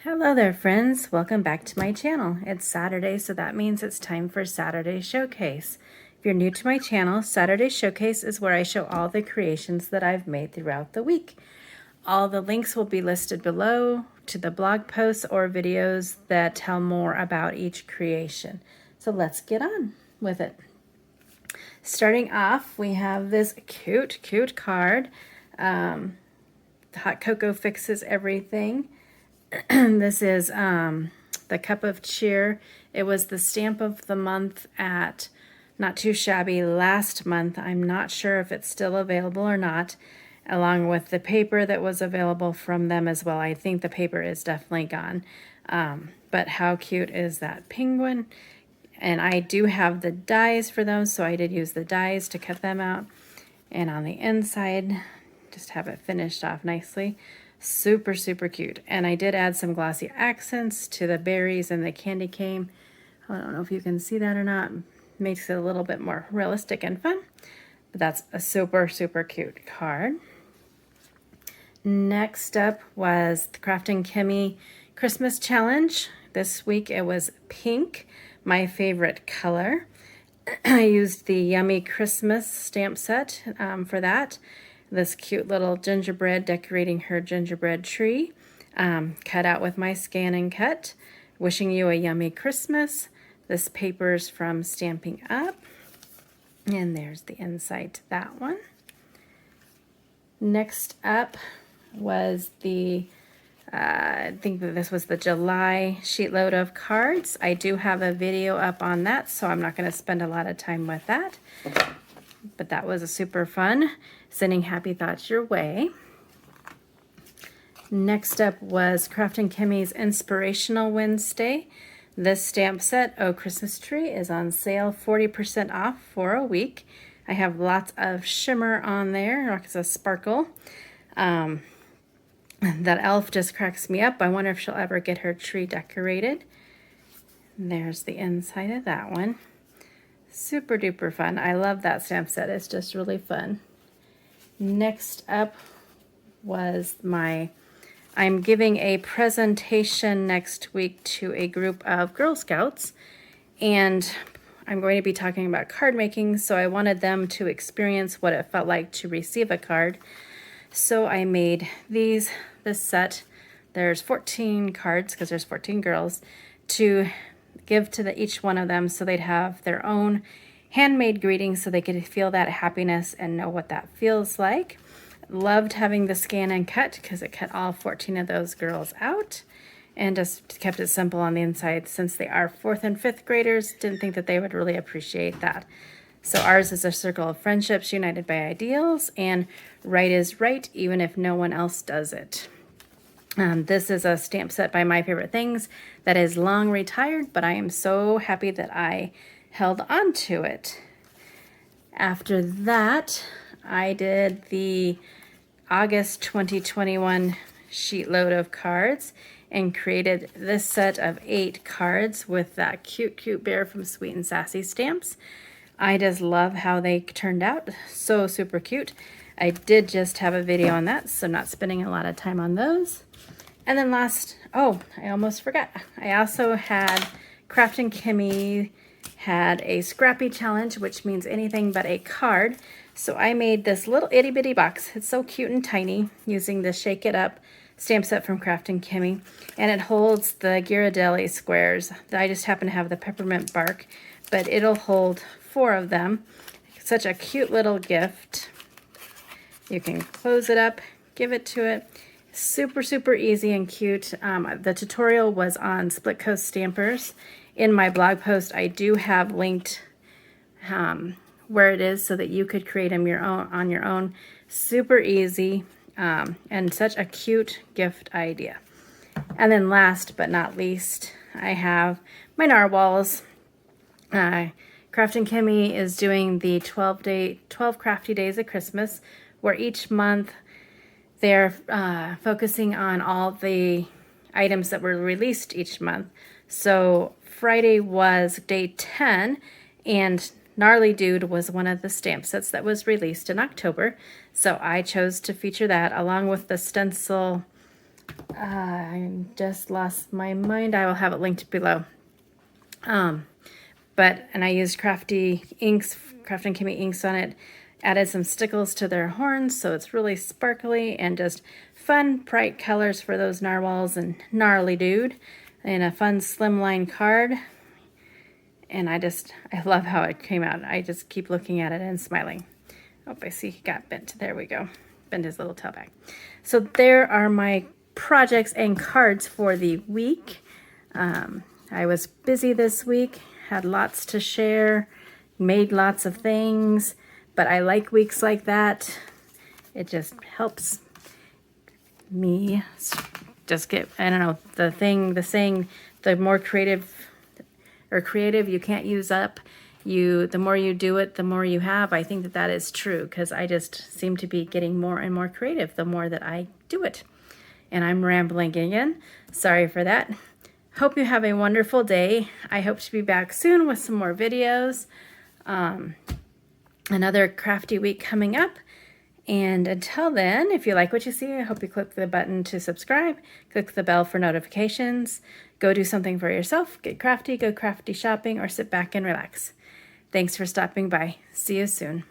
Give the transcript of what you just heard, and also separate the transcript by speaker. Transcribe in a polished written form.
Speaker 1: Hello there, friends. Welcome back to my channel. It's Saturday, so that means it's time for Saturday Showcase. If you're new to my channel, Saturday Showcase is where I show all the creations that I've made throughout the week. All the links will be listed below to the blog posts or videos that tell more about each creation. So let's get on with it. Starting off, we have this cute card. Hot Cocoa Fixes Everything. This is the Cup of Cheer. It was the stamp of the month at Not Too Shabby last month. I'm not sure if it's still available or not, along with the paper that was available from them as well. I think the paper is definitely gone. But how cute is that penguin? And I do have the dies for them, so I did use the dies to cut them out. And on the inside, just have it finished off nicely. Super cute. And I did add some glossy accents to the berries and the candy cane. I don't know if you can see that or not. Makes it a little bit more realistic and fun. But that's a super cute card. Next up was the Crafty and Kimmy Christmas Challenge. This week it was pink, my favorite color. I used the Yummy Christmas stamp set for that. This cute little gingerbread decorating her gingerbread tree, cut out with my Scan and Cut. Wishing you a yummy Christmas. This paper's from Stamping Up. And there's the inside to that one. Next up was the, I think that this was the July sheet load of cards. I do have a video up on that, so I'm not going to spend a lot of time with that. But that was a super fun. Sending happy thoughts your way. Next up was Crafty and Kimmy's Inspirational Wednesday. This stamp set, Oh Christmas Tree, is on sale 40% off for a week. I have lots of shimmer on there, like it's a sparkle. That elf just cracks me up. I wonder if she'll ever get her tree decorated. There's the inside of that one. Super duper fun. I love that stamp set. It's just really fun. Next up was I'm giving a presentation next week to a group of Girl Scouts, and I'm going to be talking about card making, so I wanted them to experience what it felt like to receive a card. So I made this set. There's 14 cards, because there's 14 girls, to give to each one of them, so they'd have their own handmade greetings so they could feel that happiness and know what that feels like. Loved having the Scan and Cut because it cut all 14 of those girls out and just kept it simple on the inside. Since they are 4th and 5th graders, didn't think that they would really appreciate that. So ours is a circle of friendships united by ideals, and right is right even if no one else does it. This is a stamp set by My Favorite Things that is long retired, but I am so happy that I held on to it. After that, I did the August 2021 sheet load of cards and created this set of 8 cards with that cute bear from Sweet and Sassy Stamps. I just love how they turned out. So super cute. I did just have a video on that, so not spending a lot of time on those. And then last, I almost forgot. I also had Crafty and Kimmy had a Scrappy challenge, which means anything but a card. So I made this little itty bitty box. It's so cute and tiny, using the Shake It Up stamp set from Crafty and Kimmy. And it holds the Ghirardelli squares. I just happen to have the peppermint bark, but it'll hold 4 of them. Such a cute little gift. You can close it up, give it to it. Super easy and cute. The tutorial was on Split Coast Stampers. In my blog post, I do have linked where it is so that you could create them on your own. Super easy and such a cute gift idea. And then last but not least, I have my narwhals. Crafty and Kimmy is doing the 12 crafty days of Christmas, where each month they're focusing on all the items that were released each month. So Friday was day 10, and Gnarly Dude was one of the stamp sets that was released in October. So I chose to feature that along with the stencil I just lost my mind. I will have it linked below. And I used Crafty inks, Crafty and Kimmy inks on it. Added some stickles to their horns, so it's really sparkly and just fun, bright colors for those narwhals and gnarly dude. And a fun slimline card. And I love how it came out. I just keep looking at it and smiling. Oh, I see he got bent. There we go. Bent his little tail back. So there are my projects and cards for the week. I was busy this week, had lots to share, made lots of things, but I like weeks like that. It just helps me just get, I don't know, the saying, the more creative you can't use up. The more you do it, the more you have. I think that is true, because I just seem to be getting more and more creative the more that I do it. And I'm rambling again. Sorry for that. Hope you have a wonderful day. I hope to be back soon with some more videos. Another crafty week coming up. And until then, if you like what you see, I hope you click the button to subscribe, click the bell for notifications, go do something for yourself, get crafty, go crafty shopping, or sit back and relax. Thanks for stopping by. See you soon.